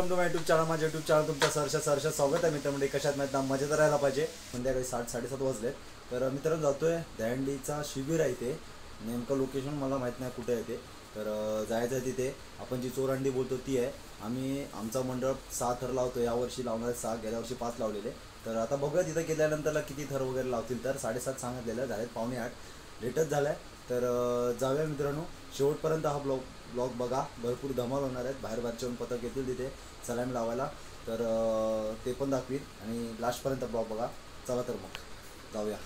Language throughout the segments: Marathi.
Welcome to my YouTube channel. माझ्या यूट्यूब चॅनल तुमचं सहर्ष स्वागत आहे. मित्रांनो कशात माहीत ना मजेत राहायला पाहिजे. संध्याकाळी 7:30 वाजले. तर मित्रांनो जातोय दहंडीचा शिबिर आहे. ते नेमकं लोकेशन मला माहीत नाही कुठे आहे ते. तर जायचं आहे तिथे. आपण जी चोरंडी बोलतो ती आहे. आमचा मंडळ 6 थर लावतो. यावर्षी लावणार 6, गेल्या वर्षी 5 लावलेले. तर आता बघूया तिथं गेल्यानंतरला किती थर वगैरे लावतील. तर 7:30 सांगितलेलं झालेत, 7:45 लेटच झालं आहे. तर जाऊया मित्रांनो, शेवटपर्यंत हा ब्लॉग बघा. भरपूर धमाल होणार आहेत. बाहेरचे पथक येतील तिथे सलाम लावायला. तर ते पण दाखवीन आणि लास्टपर्यंत ब्लॉग बघा. चला तर मग जाऊया.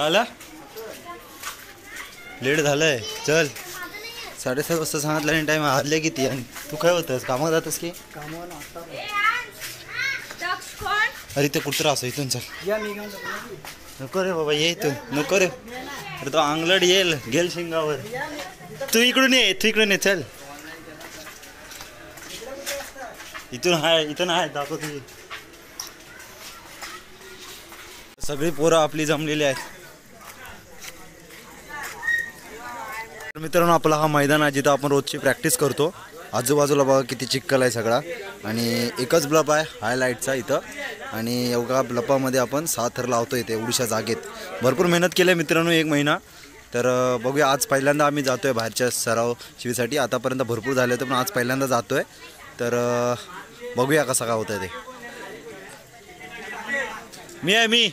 आला लेट झालंय. चल 7:30 वाजता सांगितलं आणि टाईम हरले किती. आणि तू काय होतंस, कामावर जातस की? अरे ते कुठं असं इथून चल. नको रे बाबा, ये इथून. नको रे. अरे तो अंगलट गेल शिंगावर. तू इकडून ये चल. इथून आहे दाखव तुझी. सगळी पोरं आपली जमलेली आहेत. मित्रांनो आपला हा मैदान आहे जिथं आपण रोजची प्रॅक्टिस करतो. आजूबाजूला बघा किती चिखल आहे सगळा. आणि एकच ब्लप आहे हायलाईटचा इथं. आणि एवढ्या ब्लपामध्ये आपण 6 थर लावतो इथे एवढ्याशा जागेत. भरपूर मेहनत केली आहे मित्रांनो, 1 महिना. तर बघूया, आज पहिल्यांदा आम्ही जातो आहे बाहेरच्या सराव शिबीसाठी. आतापर्यंत भरपूर झाले होते पण आज पहिल्यांदा जातो आहे. तर बघूया कसं काय होतं ते. मी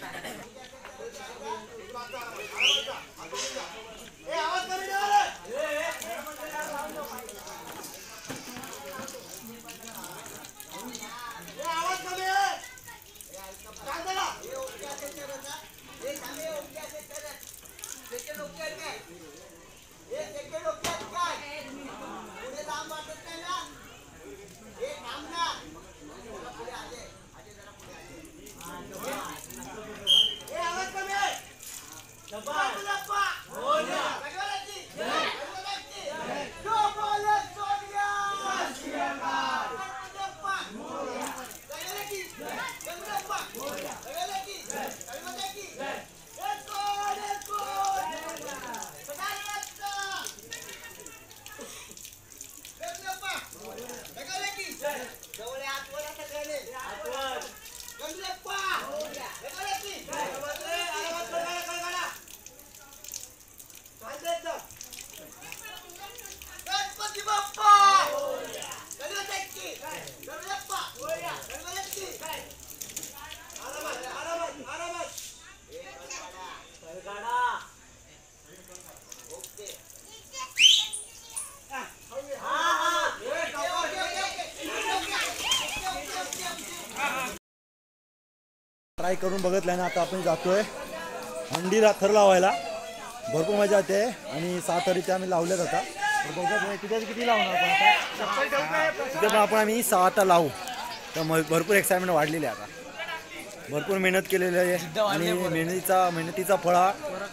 ट्राय करून बघितलं ना. आता आपण जातोय हंडीला थर लावायला. भरपूर मजा येते. आणि 6 थर इथे आम्ही लावल्यात आता. तर बघा किती लावणार आपण आता. तिथे पण आम्ही 6 आता लावू. तर भरपूर एक्साइटमेंट वाढलेली आहे आता. भरपूर मेहनत केलेली आहे आणि मेहनतीचा फळ हा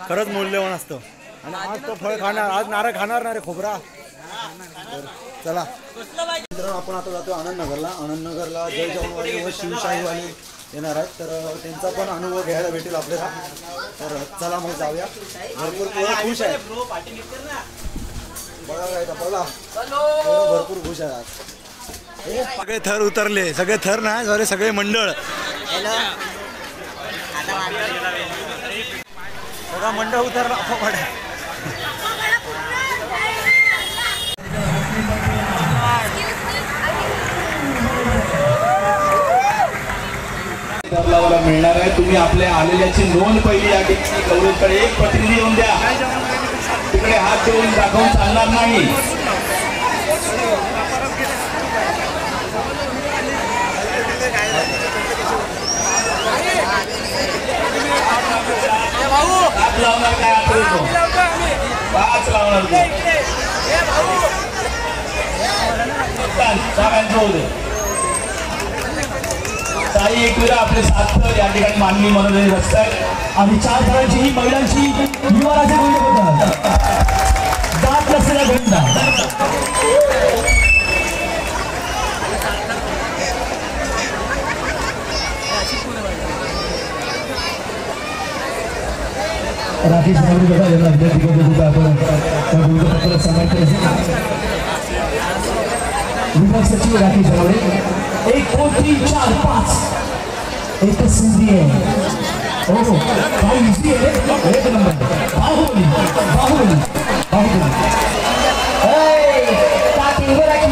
खरंच मूल्यवान असतं. आणि आज तो फळ खाणार, आज नारळ खाणार ना रे, खोबरा. तर चला मित्रांनो, आपण आता जातो आनंदनगरला जय जवानवाले व शिवशाहीवाले येणार आहेत. तर त्यांचा पण अनुभव घ्यायला भेटेल आपल्याला. तर चला मग जाऊया. भरपूर पोरं खुश आहेत. बघा काय बघा, भरपूर खुश आहे आज. सगळे थर उतरले. सगळे थर नाही, सगळे मंडळ. बघा मंडळ उतरला. मिळणार आहे. तुम्ही आपल्या आलेल्याची नोंद पहिली या ठिकाणी गौरवकडे एक प्रतिनिधी येऊन द्या. तिकडे हात देऊन दाखवून चालणार नाही. हात लावणार काय आठवतो, 5 लावणार साई एकविरा आपले 7 थर या ठिकाणी मानवी मनोरंजन असतात. आणि 4 थरांची ही महिलांची युवराजे जात नसलेल्या घटना. राकेश नागरी बघा यांना विद्यार्थी आपण विभाग सचिव राखी जवळे 1 2 3 4 5 एक संधी आहे. हो काय इझी आहे. एक नंबर बाहुबली बाहुबली बाहुबली टाकी उभं राखी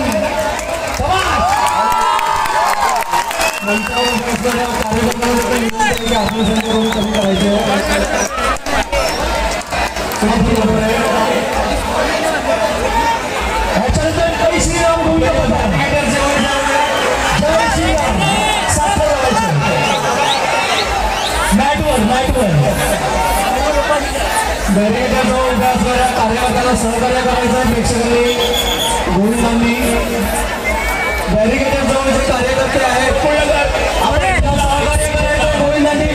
कार्यकर्त्यांना सहकार्य करायचं. प्रेक्षकांनी गोविंदांनी बॅरिकेटर जवळचे कार्यकर्ते आहेत गोविंदांनी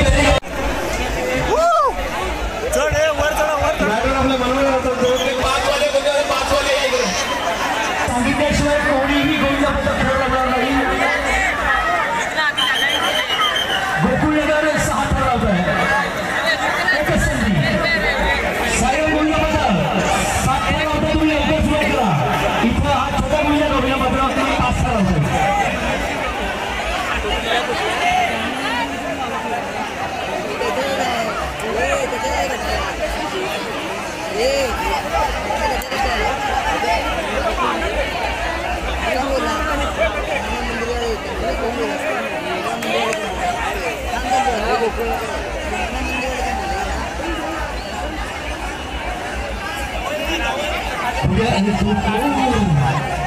सांगितल्याशिवाय कोणीही गोविंदाबद्दल खेळ लागणार नाही. गोकुळनगर 6 ठरवत आहे. एकच संधी साहेब गोविंदाबद्दल 7 ठरवता तुम्ही लवकर सुरुवात करा. इथं हा छोटा गोविंदा गोविंदाबद्दल 5 ठरवतो.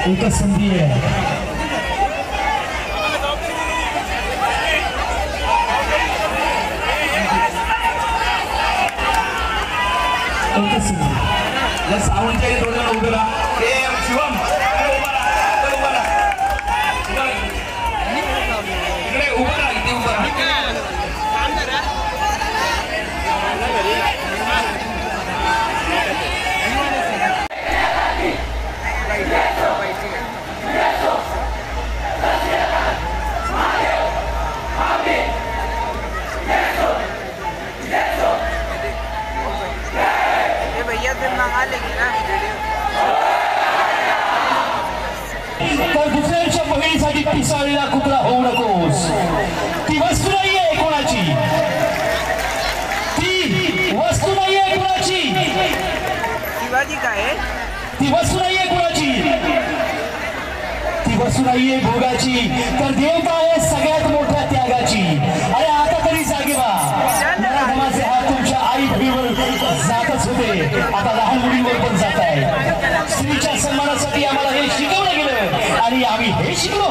एकच संधी आहे. या सावंतच्या थोडं उभं राहा. शिवम इकडे उभं राहा. इथे उभं राहा. तर दुसऱ्यांच्या बहिणीसाठी पिसाळलेला कुत्रा होऊ नकोस. ती वस्तू नाहीये कोणाची. ती वस्तू नाहीये कोणाची. शिवाजी काय ती वस्तू नाहीये कोणाची. ती वस्तू नाहीये भोगाची. तर देवता आहे सगळ्यात मोठ्या त्यागाची. अरे आता तरी जागे व्हा. धर्माचे हात तुमच्या आई बहिणीवर जातच होते. आता लहान मुलींवर पण जात आहे. स्त्रीच्या सन्मानासाठी आम्हाला हे शिकवलं गेलं आणि आम्ही हे शिकलो.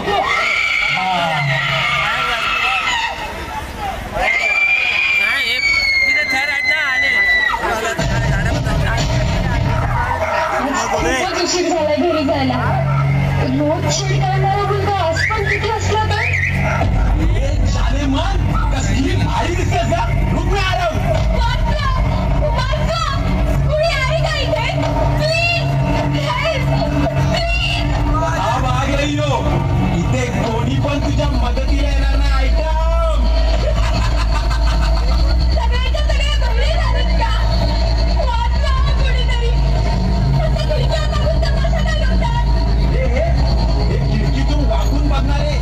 उशीर झाला घरी जायला. रोज शिड करणारा मुलगा आज पण तिथे असला तर इथे कोणी पण तुझ्या मदतीला येणार ना. ऐकम सगळ्याच्या सगळ्या बहिणी झाल्यात का. वाचला कोणीतरी. खिडकीतून वाकून बघणारे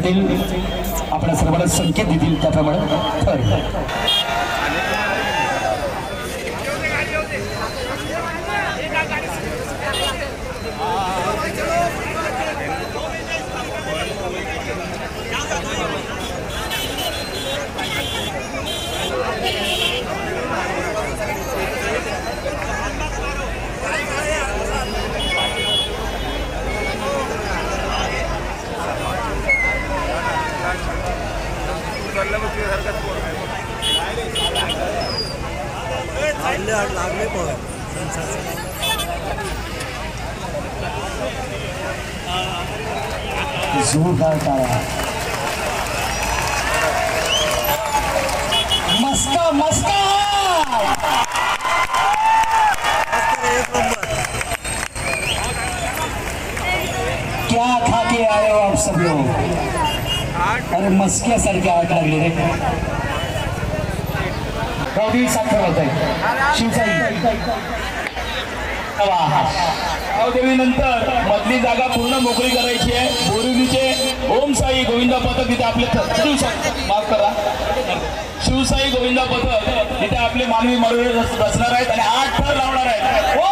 पाटील आपल्या सर्वांना संकेत देतील त्याप्रमाणे ठरेल. लागले पण जोरदार टाळ्या. मस्त मस्त क्या खा के आए हो आप सब लोग. अरे मस्क्यासारखे आठ लागले रे. गावदेवी साखर होत आहे शिवसाई. गावदेवी नंतर मधली जागा पूर्ण मोकळी करायची आहे. बोरिवलीचे ओम साई गोविंदा पथक इथे आपले माफ करा शिवसाई गोविंदा पथक इथे आपले मानवी मरुळे रचणार आहेत आणि 8 थर लावणार आहेत. हो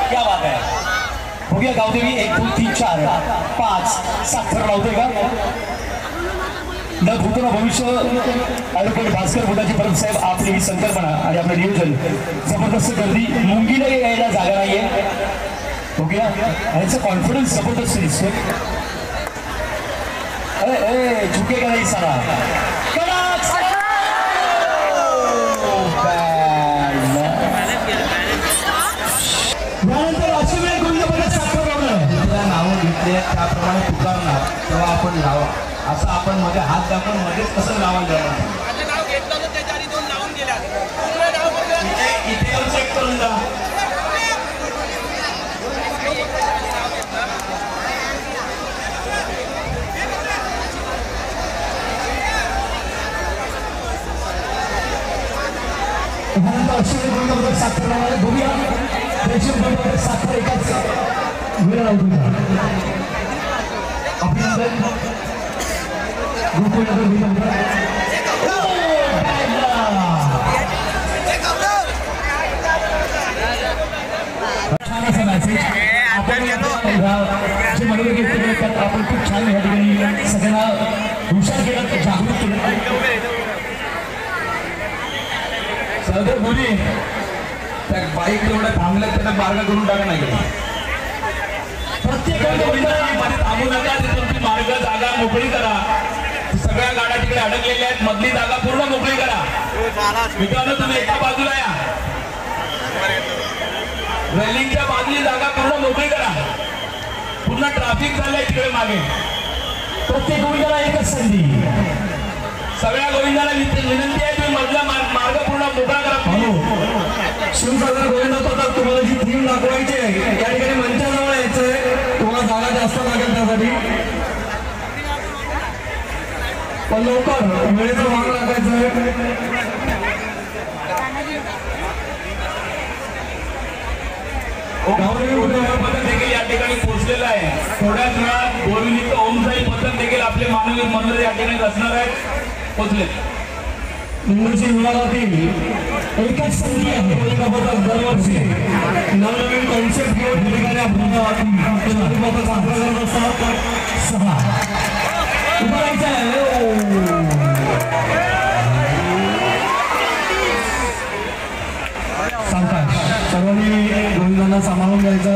क्या बात आहे. बघूया गावदेवी 1 2 3 4 5 साखर लावतोय का न भूतन भविष्य. ॲडव्होकेट भास्कर बुधाजी परब साहेब आपली ही संकल्पना आणि आपलं नियोजन जबरदस्त गर्दी मुंगीला यायला जागा नाहीये. बघूया यांचा कॉन्फिडन्स जबरदस्त दिसतोय. अरे झुकेगा नाही सारा. यानंतर अशी वेळ गुंडपणे साखर लावणार नावं घेतले त्याप्रमाणे पुकारणार तेव्हा आपण लावा. असं आपण मध्ये हात दाखवून मध्येच कसं लावायला जाणार. माझं नाव घेतलं होतं त्याच्या आधी 2 लावून गेल्या. पूर्ण नाव बघा. इथे येऊन चेक करून जा. अशी वेळ गुंडपणे साखर लावणार. बघूया रेशीम गुंडपणे साखर एकाच वेळ लावतो. अभिनंदन जे मनोरंजन व्यक्त करतात आपण खूप छान या ठिकाणी सगळ्यांना हुशार केलं जागृत केलं. सदर मुली त्या बाईक एवढ्या थांबल्या त्यांना मार्ग करून टाका नाही. प्रत्येक मध्ये थांबू नका. तुमची मार्ग जागा मोकळी करा. सगळ्या गाड्या तिकडे अडकलेल्या आहेत. मधली जागा पूर्ण मोकळी करा. मित्रांनो तुम्ही एका बाजूला या. रेलिंगच्या बाजूची जागा पूर्ण मोकळी करा. पूर्ण ट्रॅफिक झालंय तिकडे मागे. प्रत्येक गोविंदाला एकच संधी. सगळ्या गोविंदाला विनंती आहे तुम्ही मधला मार्ग पूर्ण मोकळा करा. शिवसागर गोविंदा पथक तुम्हाला जी थीम दाखवायची आहे या ठिकाणी मंचाजवळ यायचंय. तुम्हाला जागा जास्त लागेल त्यासाठी पण लवकर वेळेचा भाग लागायचं. पथक देखील या ठिकाणी पोहोचलेलं आहे. थोड्याच वेळात बोरिवलीचं ओमसाई पथक देखील आपले मानवी मंदिर या ठिकाणी असणार आहेत. पोहोचले. मुंबईच्या विभागातील एकच संधी आहे. दरवर्षी नवनवीन कॉन्सेप्ट घेऊन ठिकाणी आपण साजरा करत असतात. 6 उभारायचं आहे. सांगतात सर्वांनी गोविंदांना सांभाळून घ्यायचं.